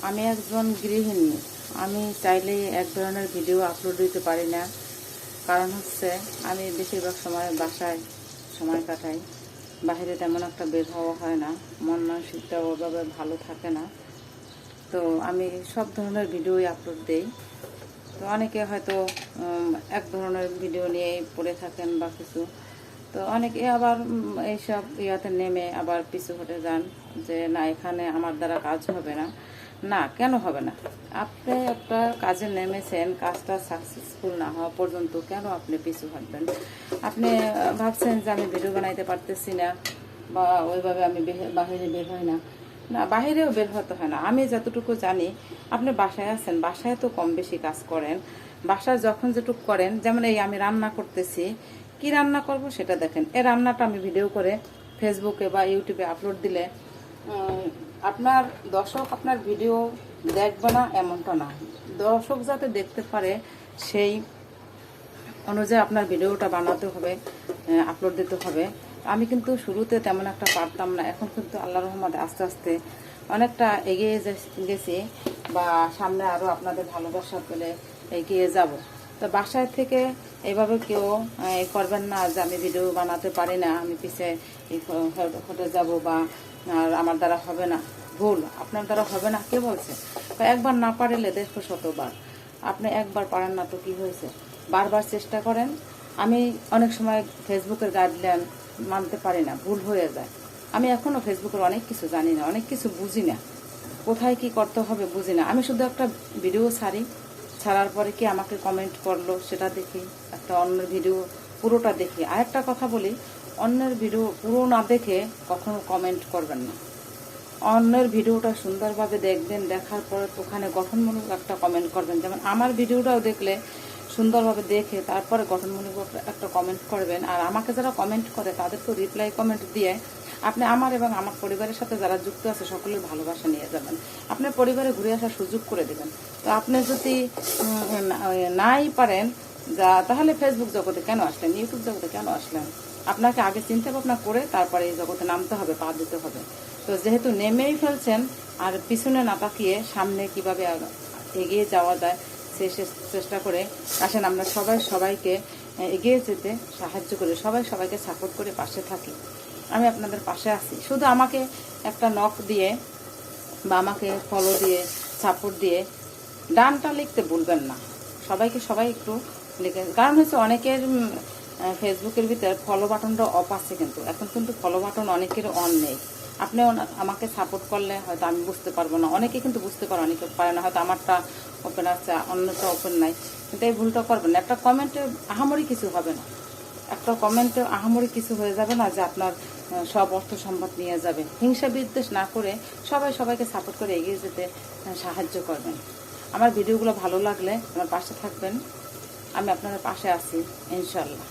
আমি একজন গৃহিণী। আমি চাইলেই এক ধরনের ভিডিও আপলোড দিতে পারি না। কারণ হচ্ছে আমি বেশিরভাগ সময় বাসায় সময় কাটাই, বাইরে তেমন একটা বের হওয়া হয় না, মন মানসিকটা ওইভাবে ভালো থাকে না। তো আমি সব ধরনের ভিডিওই আপলোড দেই। তো অনেকে হয়তো এক ধরনের ভিডিও নিয়েই পড়ে থাকেন বা কিছু, তো অনেকে আবার এইসব ইয়াতে নেমে আবার পিছু হটে যান যে না, এখানে আমার দ্বারা কাজ হবে না। না, কেন হবে না? আপনি একটা কাজে নেমেছেন, কাজটা সাকসেসফুল না হওয়া পর্যন্ত কেন আপনি পিছু হটবেন? আপনি ভাবছেন যে আমি ভিডিও বানাইতে পারতেছি না বা ওইভাবে আমি বাহিরে বের হই না। না, বাহিরেও বের হতে হয় না। আমি যতটুকু জানি, আপনি বাসায় আছেন, বাসায় তো কম বেশি কাজ করেন। বাসায় যখন যেটুকু করেন, যেমন এই আমি রান্না করতেছি, কি রান্না করব সেটা দেখেন। এই রান্নাটা আমি ভিডিও করে ফেসবুকে বা ইউটিউবে আপলোড দিলে আপনার দর্শক আপনার ভিডিও দেখবে না এমনটা না। দর্শক যাতে দেখতে পারে সেই অনুযায়ী আপনার ভিডিওটা বানাতে হবে, আপলোড দিতে হবে। আমি কিন্তু শুরুতে তেমন একটা পারতাম না, এখন কিন্তু আল্লাহর রহমতে আস্তে আস্তে অনেকটা এগিয়ে গেছি বা সামনে আরও আপনাদের ভালোবাসা পেলে এগিয়ে যাব। তো বাসায় থেকে এইভাবে কেউ করবেন না যে আমি ভিডিও বানাতে পারি না, আমি পিছিয়ে হতে যাব বা আমার দ্বারা হবে না। ভুল, আপনার দ্বারা হবে না কে বলছে? একবার না পারলে দেখো শতবার। আপনি একবার পারেন না তো কি হয়েছে, বারবার চেষ্টা করেন। আমি অনেক সময় ফেসবুকের গাইডলাইন মানতে পারি না, ভুল হয়ে যায়। আমি এখনও ফেসবুকের অনেক কিছু জানি না, অনেক কিছু বুঝি না, কোথায় কি করতে হবে বুঝি না। আমি শুধু একটা ভিডিও ছাড়ার পরে কি আমাকে কমেন্ট করলো সেটা দেখি, একটা অন্যের ভিডিও পুরোটা দেখি। আর একটা কথা বলি, অন্যের ভিডিও পুরো না দেখে কখনো কমেন্ট করবেন না। অন্যের ভিডিওটা সুন্দরভাবে দেখবেন, দেখার পর ওখানে গঠনমূলক একটা কমেন্ট করবেন। যেমন আমার ভিডিওটাও দেখলে সুন্দরভাবে দেখে তারপরে গঠনমূলক একটা কমেন্ট করবেন। আর আমাকে যারা কমেন্ট করে তাদেরকে রিপ্লাই কমেন্ট দিয়ে আপনি আমার এবং আমার পরিবারের সাথে যারা যুক্ত আছে সকলের ভালোবাসা নিয়ে যাবেন, আপনার পরিবারে ঘুরে আসার সুযোগ করে দেবেন। তো আপনি যদি নাই পারেন তাহলে ফেসবুক জগতে কেন আসলেন, ইউটিউব জগতে কেন আসলেন? আপনাকে আগে চিন্তা ভাবনা করে তারপরে এই জগতে নামতে হবে, পা দিতে হবে। তো যেহেতু নেমেই ফেলছেন, আর পিছনে না তাকিয়ে সামনে কিভাবে এগিয়ে যাওয়া যায় সে চেষ্টা করে আসেন। আমরা সবাইকে এগিয়ে যেতে সাহায্য করে, সবাইকে সাপোর্ট করে পাশে থাকি। আমি আপনাদের পাশে আছি। শুধু আমাকে একটা নক দিয়ে বা আমাকে ফলো দিয়ে সাপোর্ট দিয়ে ডানটা লিখতে ভুলবেন না। সবাই একটু লিখে, কারণ হচ্ছে অনেকের ফেসবুকের ভিতরে ফলো বাটনটা অফ আছে, কিন্তু এখন কিন্তু ফলো বাটন অনেকের অন নেই। আপনি আমাকে সাপোর্ট করলে হয়তো আমি বুঝতে পারবো না, অনেকে কিন্তু বুঝতে পারে, অনেকে পারে না। হয়তো আমারটা ওপেন আছে, অন্যটা ওপেন নাই, কিন্তু এই ভুলটা করবেন না। একটা কমেন্টে আহামরি কিছু হবে না, একটা কমেন্টে আহামরি কিছু হয়ে যাবে না যে আপনার সব অর্থ সম্পদ নিয়ে যাবে। হিংসা বিদ্বেষ না করে সবাইকে সাপোর্ট করে এগিয়ে যেতে সাহায্য করবেন। আমার ভিডিওগুলো ভালো লাগলে আমার পাশে থাকবেন, আমি আপনাদের পাশে আছি ইনশাল্লাহ।